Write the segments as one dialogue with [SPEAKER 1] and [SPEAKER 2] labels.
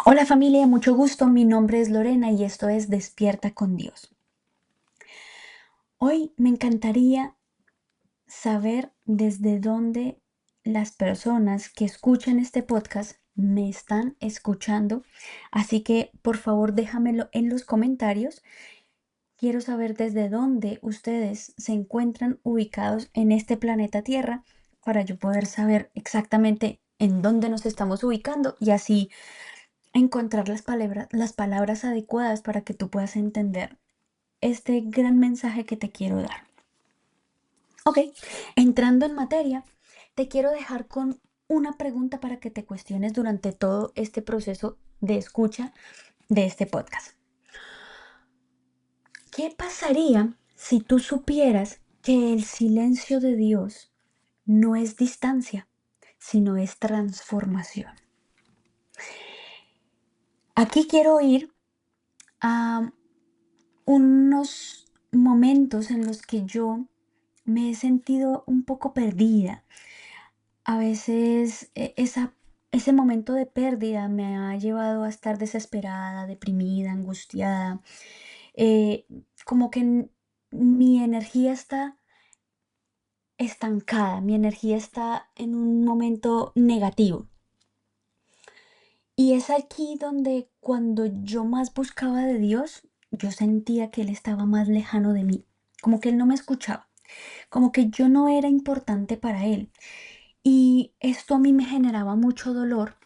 [SPEAKER 1] Hola familia, mucho gusto. Mi nombre es Lorena y esto es Despierta con Dios. Hoy me encantaría saber desde dónde las personas que escuchan este podcast me están escuchando. Así que por favor déjamelo en los comentarios. Quiero saber desde dónde ustedes se encuentran ubicados en este planeta Tierra para yo poder saber exactamente en dónde nos estamos ubicando y así encontrar las palabras adecuadas para que tú puedas entender este gran mensaje que te quiero dar. Ok, entrando en materia, te quiero dejar con una pregunta para que te cuestiones durante todo este proceso de escucha de este podcast. ¿Qué pasaría si tú supieras que el silencio de Dios no es distancia, sino es transformación? Aquí quiero ir a unos momentos en los que yo me he sentido un poco perdida. A veces ese momento de pérdida me ha llevado a estar desesperada, deprimida, angustiada, eh, como que mi energía está estancada, mi energía está en un momento negativo. Y es aquí donde cuando yo más buscaba de Dios, yo sentía que Él estaba más lejano de mí, como que Él no me escuchaba, como que yo no era importante para Él. Y esto a mí me generaba mucho dolor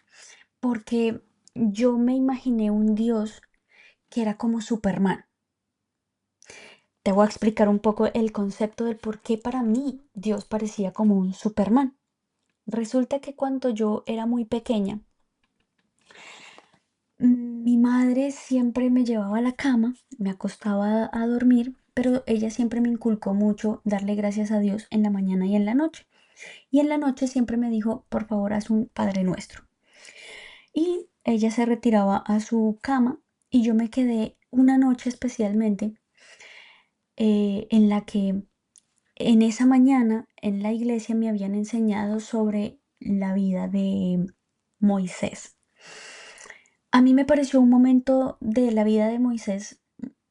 [SPEAKER 1] porque yo me imaginé un Dios que era como Superman. Te voy a explicar un poco el concepto del por qué para mí Dios parecía como un Superman. Resulta que cuando yo era muy pequeña, mi madre siempre me llevaba a la cama, me acostaba a dormir, pero ella siempre me inculcó mucho darle gracias a Dios en la mañana y en la noche. Y en la noche siempre me dijo, por favor, haz un Padre Nuestro. Y ella se retiraba a su cama y yo me quedé una noche especialmente en la que en esa mañana en la iglesia me habían enseñado sobre la vida de Moisés. A mí me pareció un momento de la vida de Moisés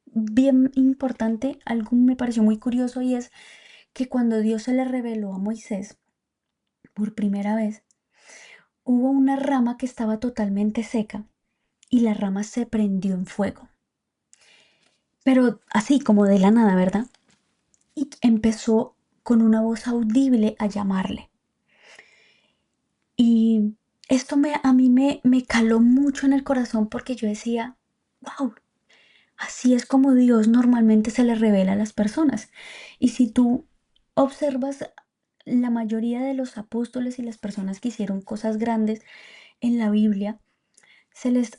[SPEAKER 1] bien importante, algo me pareció muy curioso y es que cuando Dios se le reveló a Moisés por primera vez, hubo una rama que estaba totalmente seca y la rama se prendió en fuego. Pero así como de la nada, ¿verdad? Y empezó con una voz audible a llamarle. Y esto a mí me caló mucho en el corazón porque yo decía, wow, así es como Dios normalmente se le revela a las personas. Y si tú observas la mayoría de los apóstoles y las personas que hicieron cosas grandes en la Biblia,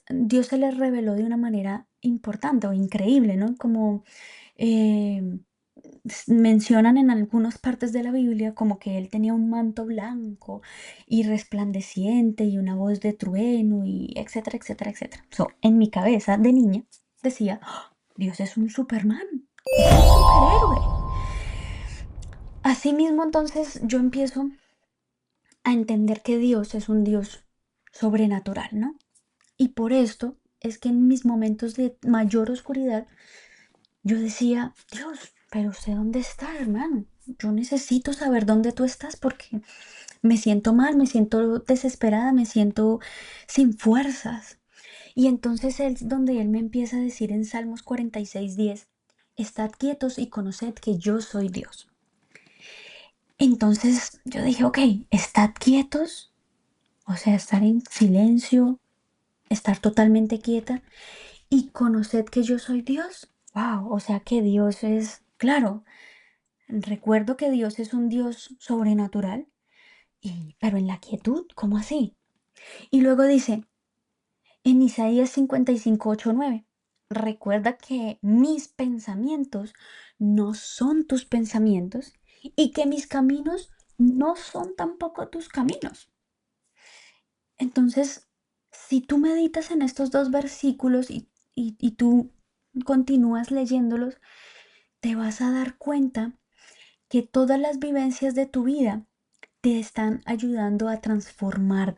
[SPEAKER 1] Dios se les reveló de una manera importante o increíble, ¿no? Como eh, mencionan en algunas partes de la Biblia como que él tenía un manto blanco y resplandeciente y una voz de trueno y etcétera, etcétera, etcétera. So, en mi cabeza de niña decía, "¡Ah! Dios es un Superman, es un superhéroe". Asimismo, entonces yo empiezo a entender que Dios es un Dios sobrenatural, ¿no? Y por esto es que en mis momentos de mayor oscuridad yo decía, Dios, pero ¿usted dónde está, hermano? Yo necesito saber dónde tú estás porque me siento mal, me siento desesperada, me siento sin fuerzas. Y entonces es donde él me empieza a decir en Salmos 46:10, estad quietos y conoced que yo soy Dios. Entonces yo dije, ok, estad quietos, o sea, estar en silencio, estar totalmente quieta y conoced que yo soy Dios. Wow, o sea que Dios es, claro, recuerdo que Dios es un Dios sobrenatural, pero en la quietud, ¿cómo así? Y luego dice en Isaías 55:8-9, recuerda que mis pensamientos no son tus pensamientos y que mis caminos no son tampoco tus caminos. Entonces, si tú meditas en estos dos versículos y tú continúas leyéndolos, te vas a dar cuenta que todas las vivencias de tu vida te están ayudando a transformar.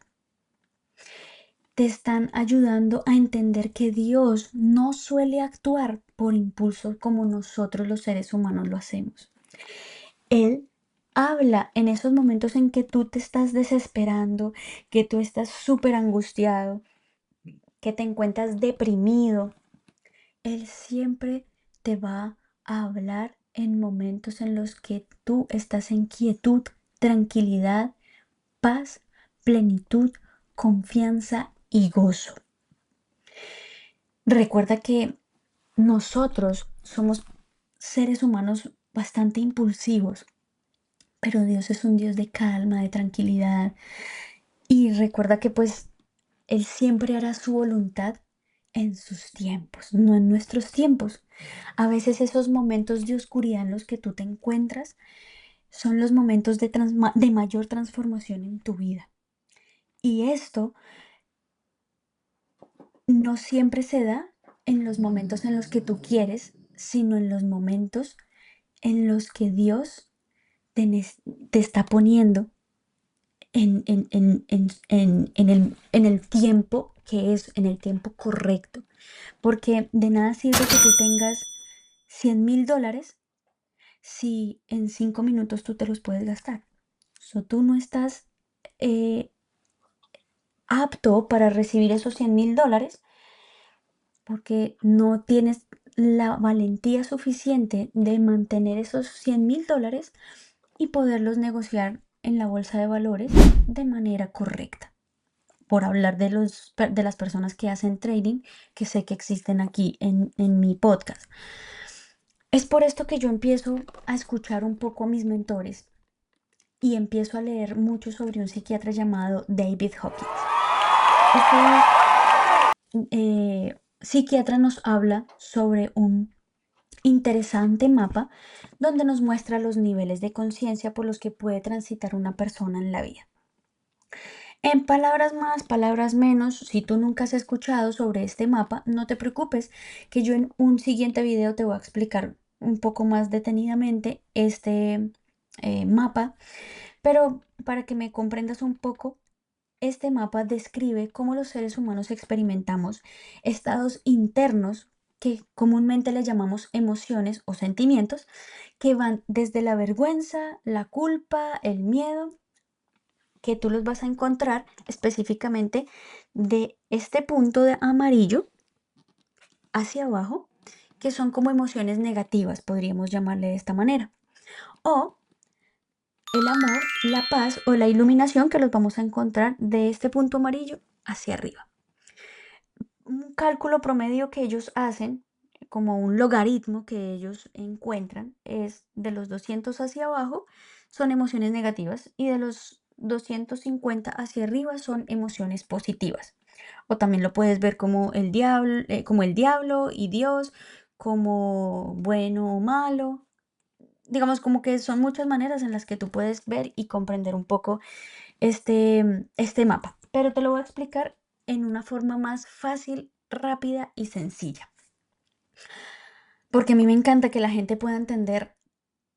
[SPEAKER 1] te están ayudando a entender que Dios no suele actuar por impulso como nosotros los seres humanos lo hacemos. Él habla en esos momentos en que tú te estás desesperando, que tú estás súper angustiado, que te encuentras deprimido. Él siempre te va a hablar en momentos en los que tú estás en quietud, tranquilidad, paz, plenitud, confianza y gozo. Recuerda que nosotros somos seres humanos bastante impulsivos, pero Dios es un Dios de calma, de tranquilidad. Y recuerda que pues Él siempre hará su voluntad en sus tiempos, no en nuestros tiempos. A veces esos momentos de oscuridad en los que tú te encuentras son los momentos de mayor transformación en tu vida. Y esto no siempre se da en los momentos en los que tú quieres, sino en los momentos en los que Dios te está poniendo en el tiempo que es, en el tiempo correcto. Porque de nada sirve que tú tengas $100,000 si en 5 minutos tú te los puedes gastar. Tú no estás eh, apto para recibir esos $100,000 porque no tienes la valentía suficiente de mantener esos $100,000 y poderlos negociar en la bolsa de valores de manera correcta. Por hablar de las personas que hacen trading, que sé que existen aquí en mi podcast. Es por esto que yo empiezo a escuchar un poco a mis mentores y empiezo a leer mucho sobre un psiquiatra llamado David Hawkins. Psiquiatra nos habla sobre un interesante mapa donde nos muestra los niveles de conciencia por los que puede transitar una persona en la vida. En palabras más, palabras menos, si tú nunca has escuchado sobre este mapa, no te preocupes, que yo en un siguiente video te voy a explicar un poco más detenidamente este mapa, pero para que me comprendas un poco, este mapa describe cómo los seres humanos experimentamos estados internos que comúnmente le llamamos emociones o sentimientos, que van desde la vergüenza, la culpa, el miedo, que tú los vas a encontrar específicamente de este punto de amarillo hacia abajo, que son como emociones negativas, podríamos llamarle de esta manera. O el amor, la paz o la iluminación, que los vamos a encontrar de este punto amarillo hacia arriba. Un cálculo promedio que ellos hacen, como un logaritmo que ellos encuentran, es de los 200 hacia abajo son emociones negativas y de los 250 hacia arriba son emociones positivas. O también lo puedes ver como el diablo y Dios, como bueno o malo. Digamos como que son muchas maneras en las que tú puedes ver y comprender un poco este mapa. Pero te lo voy a explicar en una forma más fácil, rápida y sencilla. Porque a mí me encanta que la gente pueda entender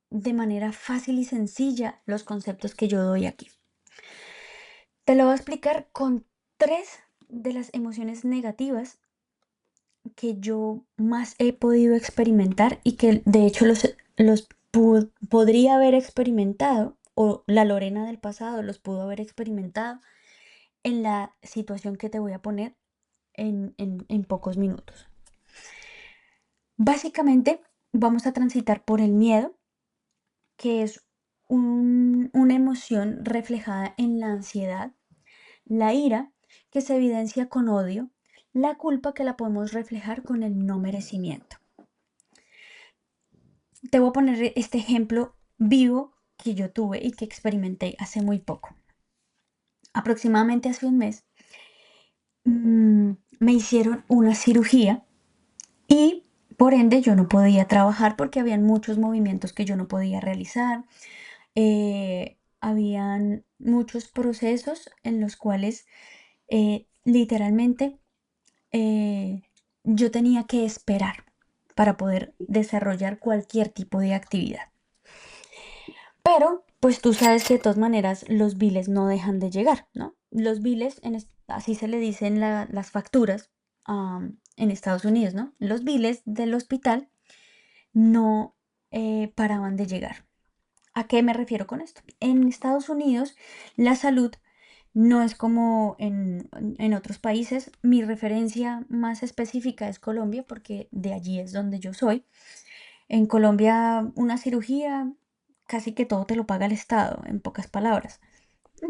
[SPEAKER 1] de manera fácil y sencilla los conceptos que yo doy aquí. Te lo voy a explicar con 3 de las emociones negativas que yo más he podido experimentar y que de hecho los podría haber experimentado, o la Lorena del pasado los pudo haber experimentado en la situación que te voy a poner en pocos minutos. Básicamente vamos a transitar por el miedo, que es una emoción reflejada en la ansiedad, la ira, que se evidencia con odio, la culpa, que la podemos reflejar con el no merecimiento. Te voy a poner este ejemplo vivo que yo tuve y que experimenté hace muy poco. Aproximadamente hace un mes me hicieron una cirugía y por ende yo no podía trabajar porque habían muchos movimientos que yo no podía realizar. Habían muchos procesos en los cuales literalmente yo tenía que esperar para poder desarrollar cualquier tipo de actividad. Pero, pues tú sabes que de todas maneras los biles no dejan de llegar, ¿no? Los biles así se le dicen las facturas en Estados Unidos, ¿no? Los biles del hospital no paraban de llegar. ¿A qué me refiero con esto? En Estados Unidos, la salud no es como en otros países. Mi referencia más específica es Colombia, porque de allí es donde yo soy. En Colombia, una cirugía, casi que todo te lo paga el Estado, en pocas palabras.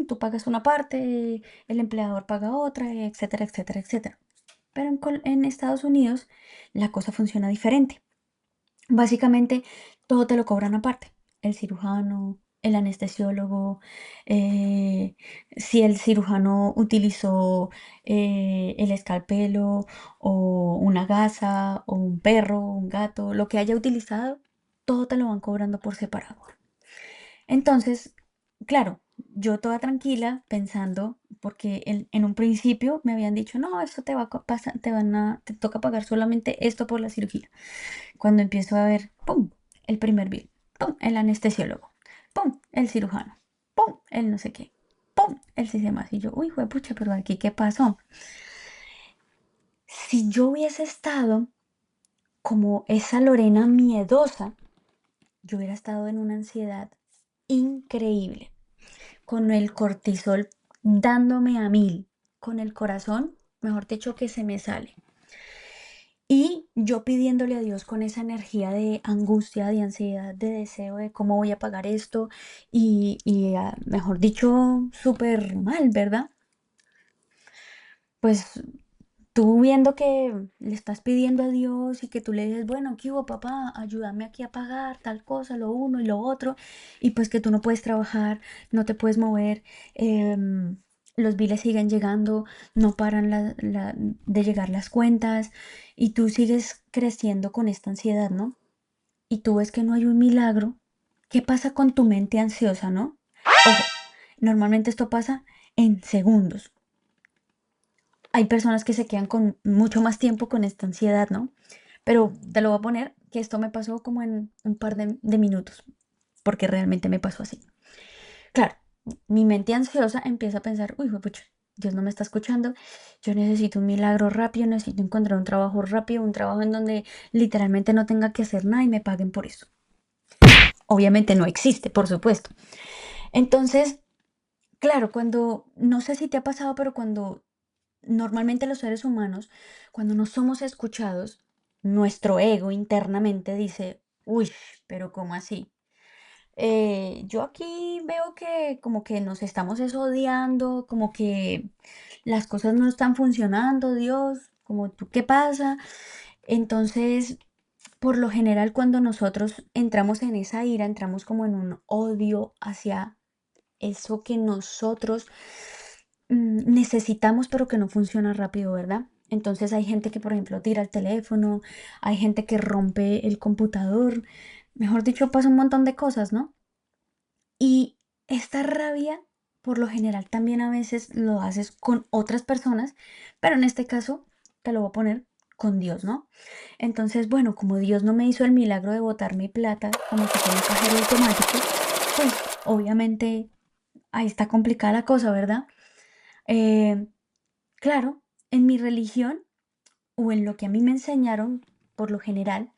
[SPEAKER 1] Tú pagas una parte, el empleador paga otra, etcétera, etcétera, etcétera. Pero en Estados Unidos la cosa funciona diferente. Básicamente, todo te lo cobran aparte. El cirujano, el anestesiólogo, eh, si el cirujano utilizó el escalpelo o una gasa o un perro, un gato, lo que haya utilizado, todo te lo van cobrando por separado. Entonces, claro, yo toda tranquila pensando, porque en un principio me habían dicho, no, esto te va a pasar, te toca pagar solamente esto por la cirugía. Cuando empiezo a ver, ¡pum! El primer bill, ¡pum! El anestesiólogo, ¡pum! El cirujano, ¡pum! El no sé qué, ¡pum! El sistema. Y yo, uy, pucha, pero aquí, ¿qué pasó? Si yo hubiese estado como esa Lorena miedosa, yo hubiera estado en una ansiedad increíble, con el cortisol dándome a mil, con el corazón, mejor dicho, que se me sale. Y yo pidiéndole a Dios con esa energía de angustia, de ansiedad, de deseo de cómo voy a pagar esto mejor dicho, súper mal, ¿verdad? Pues tú viendo que le estás pidiendo a Dios y que tú le dices, bueno, ¿qué hubo, papá? Ayúdame aquí a pagar tal cosa, lo uno y lo otro, y pues que tú no puedes trabajar, no te puedes mover, los biles siguen llegando, no paran de llegar las cuentas, y tú sigues creciendo con esta ansiedad, ¿no? Y tú ves que no hay un milagro. ¿Qué pasa con tu mente ansiosa, no? Ojo, normalmente esto pasa en segundos. Hay personas que se quedan con mucho más tiempo con esta ansiedad, ¿no? Pero te lo voy a poner que esto me pasó como en un par de minutos, porque realmente me pasó así. Claro, mi mente ansiosa empieza a pensar, uy, pucha, Dios no me está escuchando, yo necesito un milagro rápido, necesito encontrar un trabajo rápido, un trabajo en donde literalmente no tenga que hacer nada y me paguen por eso. Obviamente no existe, por supuesto. Entonces, claro, no sé si te ha pasado, pero cuando normalmente los seres humanos, cuando no somos escuchados, nuestro ego internamente dice, uy, pero ¿cómo así? Yo aquí veo que como que nos estamos odiando, como que las cosas no están funcionando, Dios, como tú, ¿qué pasa? Entonces, por lo general, cuando nosotros entramos en esa ira, entramos como en un odio hacia eso que nosotros necesitamos, pero que no funciona rápido, ¿verdad? Entonces hay gente que, por ejemplo, tira el teléfono, hay gente que rompe el computador, mejor dicho, pasa un montón de cosas, ¿no? Y esta rabia, por lo general, también a veces lo haces con otras personas, pero en este caso te lo voy a poner con Dios, ¿no? Entonces, bueno, como Dios no me hizo el milagro de botar mi plata como si fuera un cajero automático, pues obviamente ahí está complicada la cosa, ¿verdad? Eh, claro, en mi religión o en lo que a mí me enseñaron, por lo general,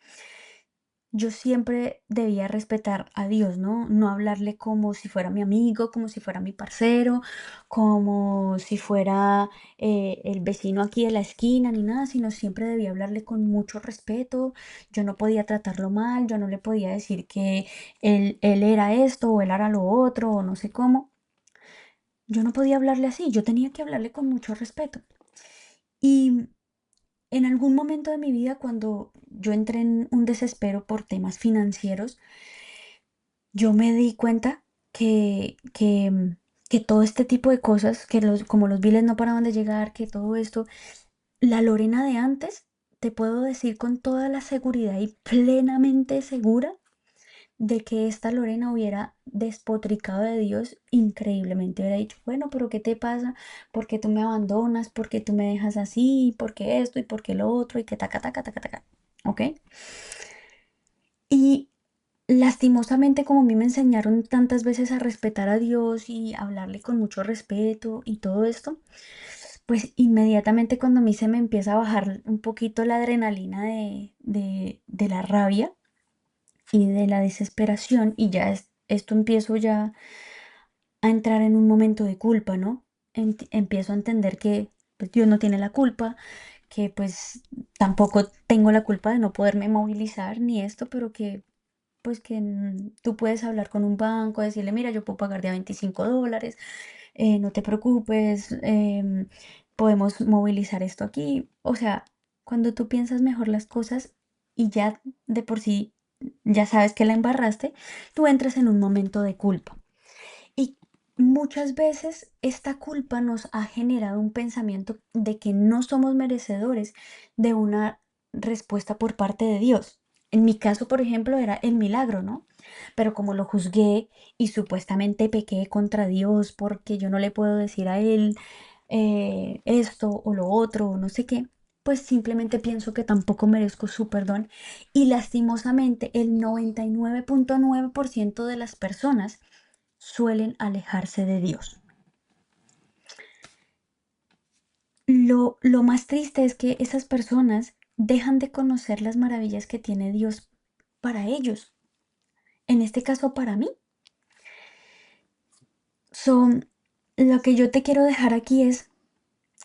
[SPEAKER 1] yo siempre debía respetar a Dios, ¿no? No hablarle como si fuera mi amigo, como si fuera mi parcero, como si fuera el vecino aquí de la esquina, ni nada, sino siempre debía hablarle con mucho respeto. Yo no podía tratarlo mal, yo no le podía decir que él era esto o él era lo otro o no sé cómo. Yo no podía hablarle así, yo tenía que hablarle con mucho respeto. Y en algún momento de mi vida, cuando yo entré en un desespero por temas financieros, yo me di cuenta que todo este tipo de cosas, como los biles no paraban de llegar, que todo esto, la Lorena de antes, te puedo decir con toda la seguridad y plenamente segura de que esta Lorena hubiera despotricado de Dios increíblemente. Hubiera dicho, bueno, pero ¿qué te pasa? ¿Por qué tú me abandonas? ¿Por qué tú me dejas así? ¿Por qué esto? ¿Y por qué lo otro? Y que taca, taca, taca, taca. ¿Ok? Y lastimosamente, como a mí me enseñaron tantas veces a respetar a Dios y hablarle con mucho respeto y todo esto, Pues inmediatamente cuando a mí se me empieza a bajar un poquito la adrenalina de la rabia y de la desesperación y ya esto empiezo ya a entrar en un momento de culpa, ¿no? Empiezo a entender que pues, Dios no tiene la culpa, que pues tampoco tengo la culpa de no poderme movilizar ni esto, pero que pues que tú puedes hablar con un banco, decirle, mira, yo puedo pagar de a $25, no te preocupes, podemos movilizar esto aquí. O sea, cuando tú piensas mejor las cosas y ya de por sí ya sabes que la embarraste, tú entras en un momento de culpa. Y muchas veces esta culpa nos ha generado un pensamiento de que no somos merecedores de una respuesta por parte de Dios. En mi caso, por ejemplo, era el milagro, ¿no? Pero como lo juzgué y supuestamente pequé contra Dios porque yo no le puedo decir a Él esto o lo otro o no sé qué, pues simplemente pienso que tampoco merezco su perdón y lastimosamente el 99.9% de las personas suelen alejarse de Dios. Lo más triste es que esas personas dejan de conocer las maravillas que tiene Dios para ellos, en este caso para mí. Son lo que yo te quiero dejar aquí es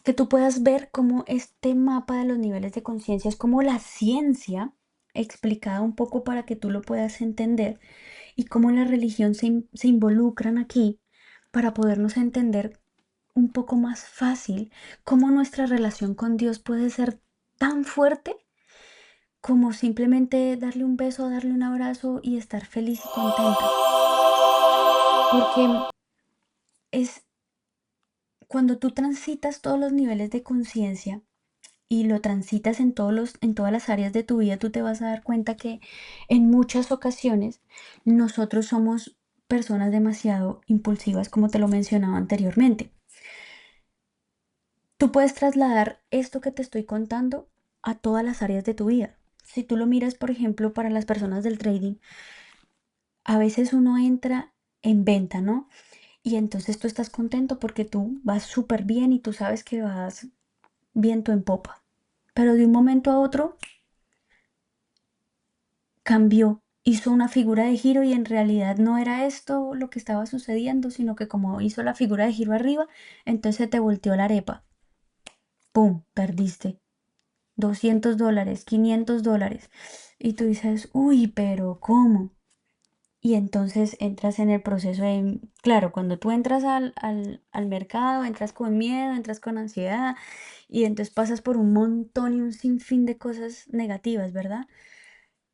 [SPEAKER 1] que tú puedas ver cómo este mapa de los niveles de conciencia es como la ciencia explicada un poco para que tú lo puedas entender y cómo la religión se involucran aquí para podernos entender un poco más fácil cómo nuestra relación con Dios puede ser tan fuerte como simplemente darle un beso, darle un abrazo y estar feliz y contenta. Porque es cuando tú transitas todos los niveles de conciencia y lo transitas en todas las áreas de tu vida, tú te vas a dar cuenta que en muchas ocasiones nosotros somos personas demasiado impulsivas, como te lo mencionaba anteriormente. Tú puedes trasladar esto que te estoy contando a todas las áreas de tu vida. Si tú lo miras, por ejemplo, para las personas del trading, a veces uno entra en venta, ¿no? Y entonces tú estás contento porque tú vas súper bien y tú sabes que vas viento en popa. Pero de un momento a otro cambió, hizo una figura de giro y en realidad no era esto lo que estaba sucediendo, sino que como hizo la figura de giro arriba, entonces te volteó la arepa. ¡Pum! Perdiste. $200, $500. Y tú dices, uy, pero ¿cómo? Y entonces entras en el proceso de, claro, cuando tú entras al mercado, entras con miedo, entras con ansiedad y entonces pasas por un montón y un sinfín de cosas negativas, ¿verdad?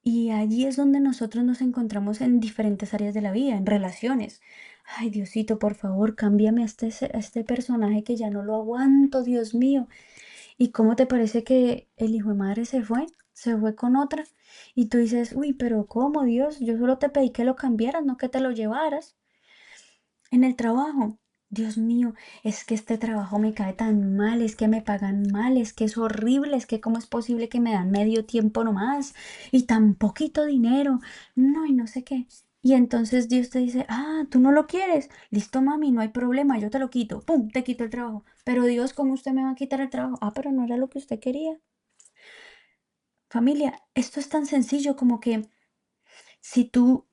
[SPEAKER 1] Y allí es donde nosotros nos encontramos en diferentes áreas de la vida, en relaciones. Ay, Diosito, por favor, cámbiame a este personaje que ya no lo aguanto, Dios mío. ¿Y cómo te parece que el hijo de madre se fue? Se fue con otra. Y tú dices, uy, pero ¿cómo, Dios? Yo solo te pedí que lo cambiaras, no que te lo llevaras. En el trabajo, Dios mío, es que este trabajo me cae tan mal, es que me pagan mal, es que es horrible, es que cómo es posible que me dan medio tiempo nomás y tan poquito dinero. No, y no sé qué. Y entonces Dios te dice, ah, tú no lo quieres. Listo, mami, no hay problema, yo te lo quito. ¡Pum! Te quito el trabajo. Pero Dios, ¿cómo usted me va a quitar el trabajo? Ah, pero no era lo que usted quería. Familia, esto es tan sencillo como que si tú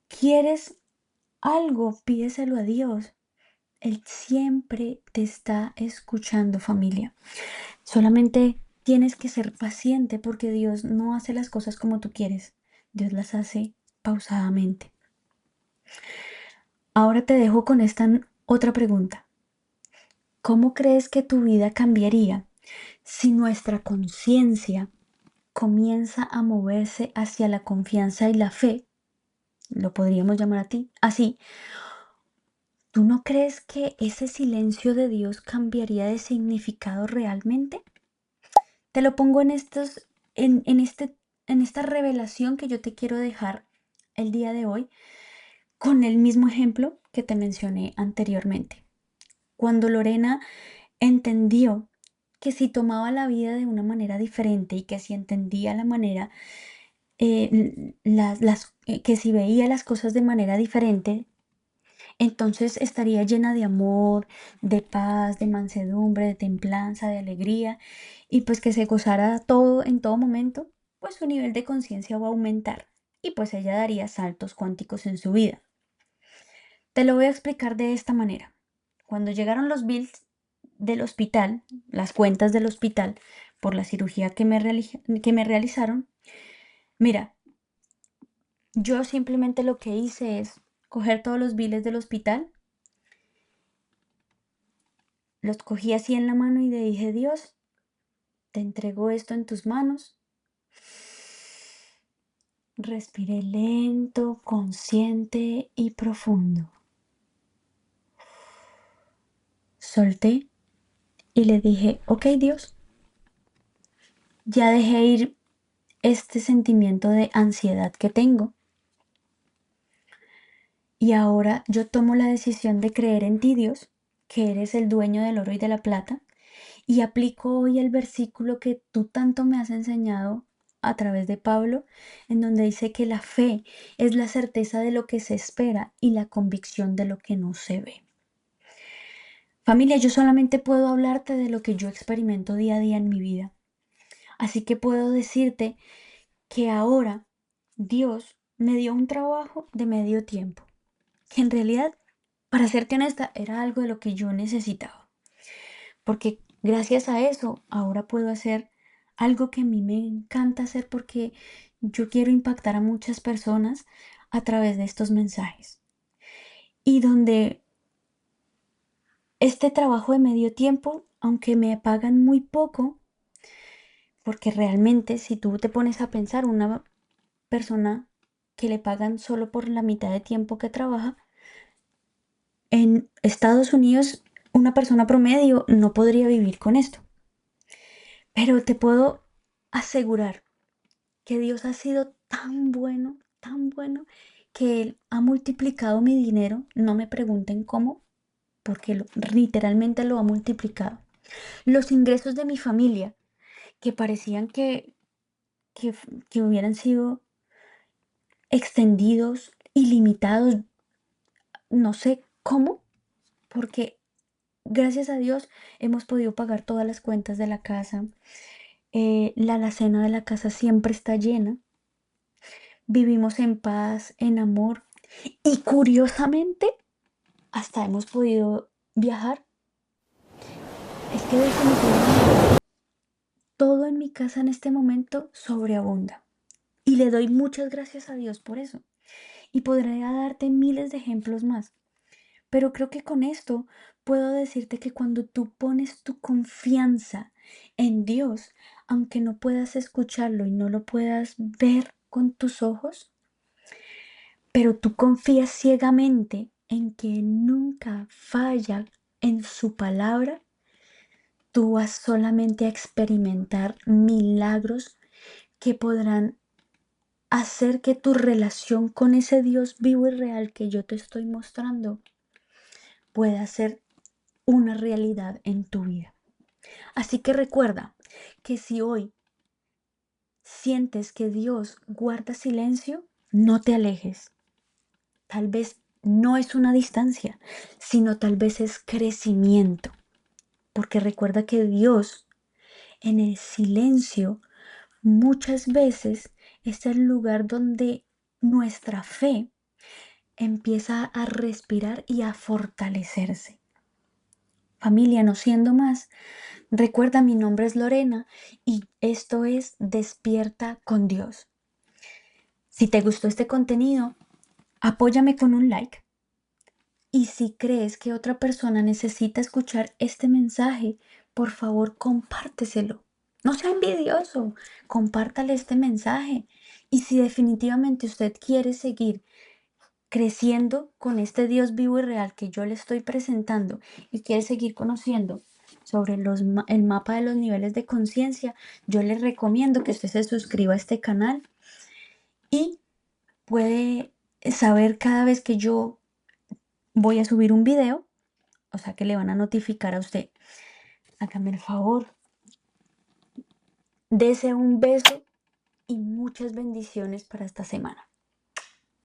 [SPEAKER 1] quieres algo, pídeselo a Dios. Él siempre te está escuchando, familia. Solamente tienes que ser paciente porque Dios no hace las cosas como tú quieres. Dios las hace pausadamente. Ahora te dejo con esta otra pregunta. ¿Cómo crees que tu vida cambiaría si nuestra conciencia comienza a moverse hacia la confianza y la fe? Lo podríamos llamar así. ¿Tú no crees que ese silencio de Dios cambiaría de significado realmente? Te lo pongo en esta revelación que yo te quiero dejar el día de hoy con el mismo ejemplo que te mencioné anteriormente. Cuando Lorena entendió que si tomaba la vida de una manera diferente y que si entendía la manera, que si veía las cosas de manera diferente, entonces estaría llena de amor, de paz, de mansedumbre, de templanza, de alegría, y pues que se gozara todo en todo momento, pues su nivel de conciencia va a aumentar y pues ella daría saltos cuánticos en su vida. Te lo voy a explicar de esta manera. Cuando llegaron los bills del hospital, las cuentas del hospital por la cirugía que me realizaron, mira, yo simplemente lo que hice es coger todos los biles del hospital, los cogí así en la mano y le dije, Dios, te entrego esto en tus manos. Respiré lento, consciente y profundo. Solté y le dije, ok Dios, ya dejé ir este sentimiento de ansiedad que tengo. Y ahora yo tomo la decisión de creer en ti, Dios, que eres el dueño del oro y de la plata, y aplico hoy el versículo que tú tanto me has enseñado a través de Pablo, en donde dice que la fe es la certeza de lo que se espera y la convicción de lo que no se ve. Familia, yo solamente puedo hablarte de lo que yo experimento día a día en mi vida. Así que puedo decirte que ahora Dios me dio un trabajo de medio tiempo, que en realidad, para serte honesta, era algo de lo que yo necesitaba. Porque gracias a eso ahora puedo hacer algo que a mí me encanta hacer porque yo quiero impactar a muchas personas a través de estos mensajes. Y donde este trabajo de medio tiempo, aunque me pagan muy poco, porque realmente si tú te pones a pensar, una persona que le pagan solo por la mitad de tiempo que trabaja, en Estados Unidos una persona promedio no podría vivir con esto. Pero te puedo asegurar que Dios ha sido tan bueno, que Él ha multiplicado mi dinero. No me pregunten cómo, porque literalmente lo ha multiplicado. Los ingresos de mi familia, que parecían que, que hubieran sido extendidos, ilimitados, no sé cómo, porque gracias a Dios hemos podido pagar todas las cuentas de la casa. La alacena de la casa siempre está llena. Vivimos en paz, en amor y curiosamente hasta hemos podido viajar. Es que definitivamente todo en mi casa en este momento sobreabunda y le doy muchas gracias a Dios por eso. Y podría darte miles de ejemplos más. Pero creo que con esto puedo decirte que cuando tú pones tu confianza en Dios, aunque no puedas escucharlo y no lo puedas ver con tus ojos, pero tú confías ciegamente en que nunca falla en su palabra, tú vas solamente a experimentar milagros que podrán hacer que tu relación con ese Dios vivo y real que yo te estoy mostrando pueda ser una realidad en tu vida. Así que recuerda que si hoy sientes que Dios guarda silencio, no te alejes. Tal vez no es una distancia, sino tal vez es crecimiento. Porque recuerda que Dios en el silencio muchas veces es el lugar donde nuestra fe empieza a respirar y a fortalecerse. Familia, no siendo más, recuerda, mi nombre es Lorena y esto es Despierta con Dios. Si te gustó este contenido, apóyame con un like. Y si crees que otra persona necesita escuchar este mensaje, por favor compárteselo. No sea envidioso, compártale este mensaje. Y si definitivamente usted quiere seguir creciendo con este Dios vivo y real que yo le estoy presentando y quiere seguir conociendo sobre el mapa de los niveles de conciencia, yo le recomiendo que usted se suscriba a este canal y puede saber cada vez que yo voy a subir un video, o sea que le van a notificar a usted. Hágame el favor, dese un beso y muchas bendiciones para esta semana.